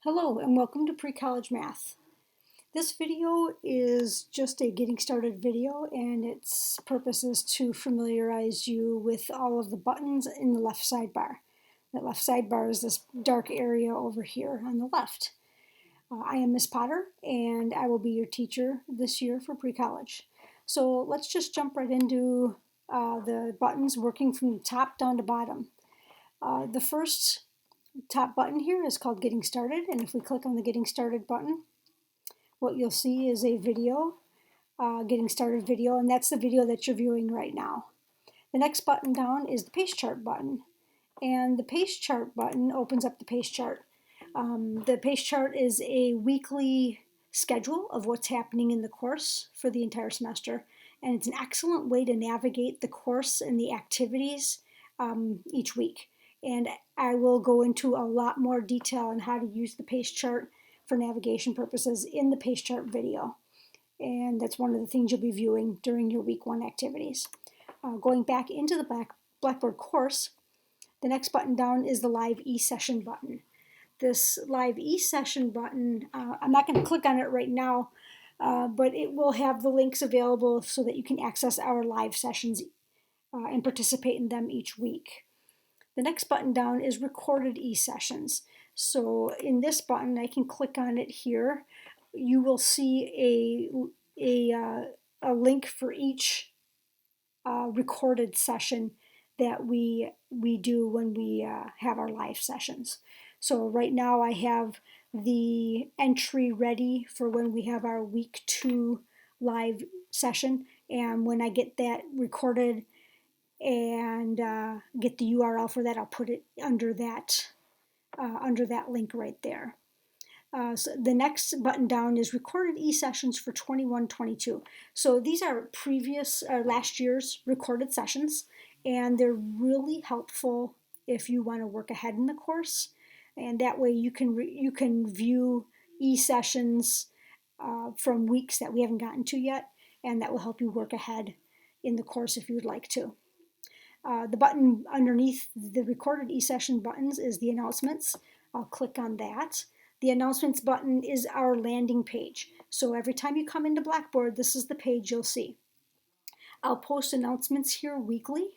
Hello and welcome to Pre-College Math. This video is just a getting started video, and its purpose is to familiarize you with all of the buttons in the left sidebar. The left sidebar is this dark area over here on the left. I am Miss Potter and I will be your teacher this year for pre-college. So let's just jump right into the buttons working from top down to bottom. The first top button here is called Getting Started, and if we click on the Getting Started button, what you'll see is a video, Getting Started video, and that's the video that you're viewing right now. The next button down is the Pace Chart button, and the Pace Chart button opens up the Pace Chart. The Pace Chart is a weekly schedule of what's happening in the course for the entire semester, and it's an excellent way to navigate the course and the activities each week. And I will go into a lot more detail on how to use the Pace Chart for navigation purposes in the Pace Chart video. And that's one of the things you'll be viewing during your week 1 activities. Going back into the Blackboard course, the next button down is the Live eSession button. This Live eSession button, I'm not going to click on it right now, but it will have the links available so that you can access our live sessions and participate in them each week. The next button down is Recorded eSessions. So in this button, I can click on it here. You will see a link for each recorded session that we do when we have our live sessions. So right now I have the entry ready for when we have our week 2 live session, and when I get that recorded and get the URL for that, I'll put it under that link right there. So the next button down is Recorded eSessions for 21-22. So these are last year's recorded sessions, and they're really helpful if you want to work ahead in the course, and that way you can view eSessions from weeks that we haven't gotten to yet, and that will help you work ahead in the course if you would like to. The button underneath the Recorded eSession buttons is the announcements. I'll click on that. The announcements button is our landing page. So every time you come into Blackboard, this is the page you'll see. I'll post announcements here weekly.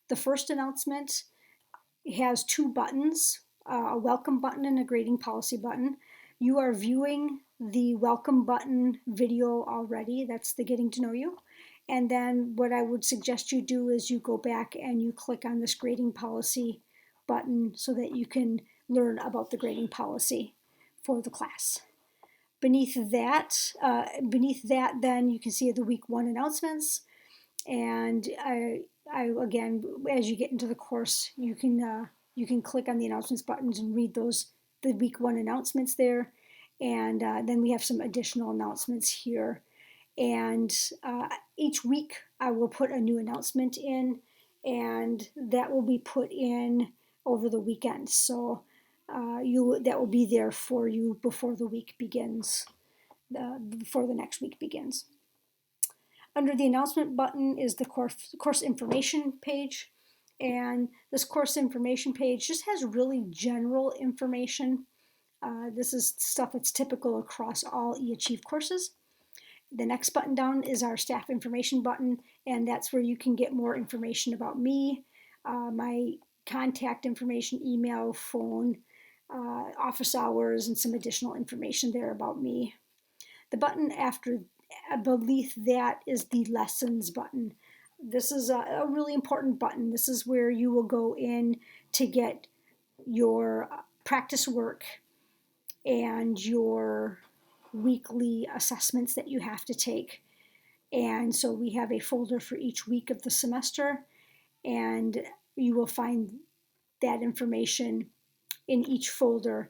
The first announcement has 2 buttons, a welcome button and a grading policy button. You are viewing the welcome button video already. That's the getting to know you. And then what I would suggest you do is you go back and you click on this grading policy button so that you can learn about the grading policy for the class. Beneath that, then you can see the week 1 announcements. And I again, as you get into the course, you can click on the announcements buttons and read the week 1 announcements there. And then we have some additional announcements here. And each week I will put a new announcement in, and that will be put in over the weekend. So that will be there for you before the week begins, before the next week begins. Under the announcement button is the course information page, and this course information page just has really general information. This is stuff that's typical across all eAchieve courses. The next button down is our staff information button, and that's where you can get more information about me, my contact information, email, phone, office hours, and some additional information there about me. The button beneath that is the lessons button. This is a really important button. This is where you will go in to get your practice work and your weekly assessments that you have to take. And so we have a folder for each week of the semester, and you will find that information in each folder.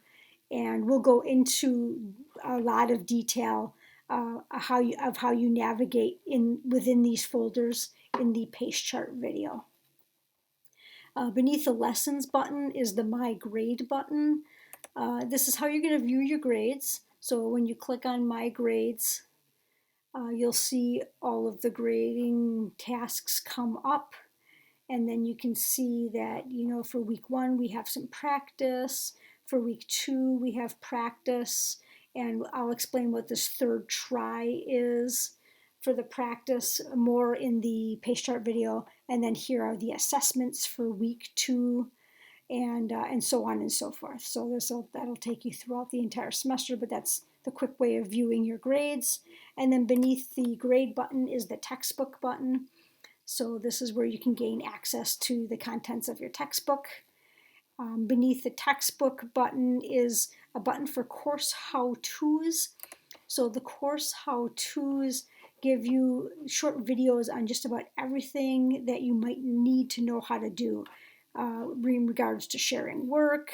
And we'll go into a lot of detail of how you navigate within these folders in the Pace Chart video. Beneath the lessons button is the My Grade button. This is how you're going to view your grades. So when you click on My Grades, you'll see all of the grading tasks come up, and then you can see that, for week 1 we have some practice. For week 2, we have practice, and I'll explain what this third try is for the practice more in the pace chart video. And then here are the assessments for week 2, and so on and so forth. So that'll take you throughout the entire semester, but that's the quick way of viewing your grades. And then beneath the grade button is the textbook button. So this is where you can gain access to the contents of your textbook. Beneath the textbook button is a button for course how-tos. So the course how-tos give you short videos on just about everything that you might need to know how to do in regards to sharing work,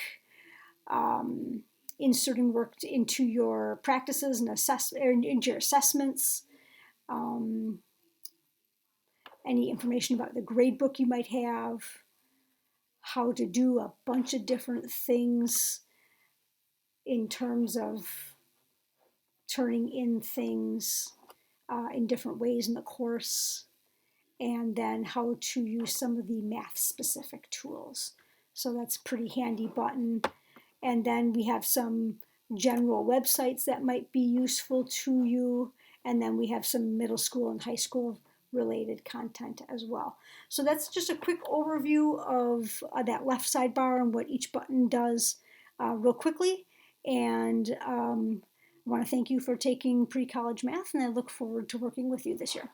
inserting work into your practices and into your assessments, any information about the grade book you might have, how to do a bunch of different things in terms of turning in things in different ways in the course, and then how to use some of the math-specific tools. So that's a pretty handy button. And then we have some general websites that might be useful to you, and then we have some middle school and high school related content as well. So that's just a quick overview of that left sidebar and what each button does real quickly. And I want to thank you for taking pre-college math, and I look forward to working with you this year.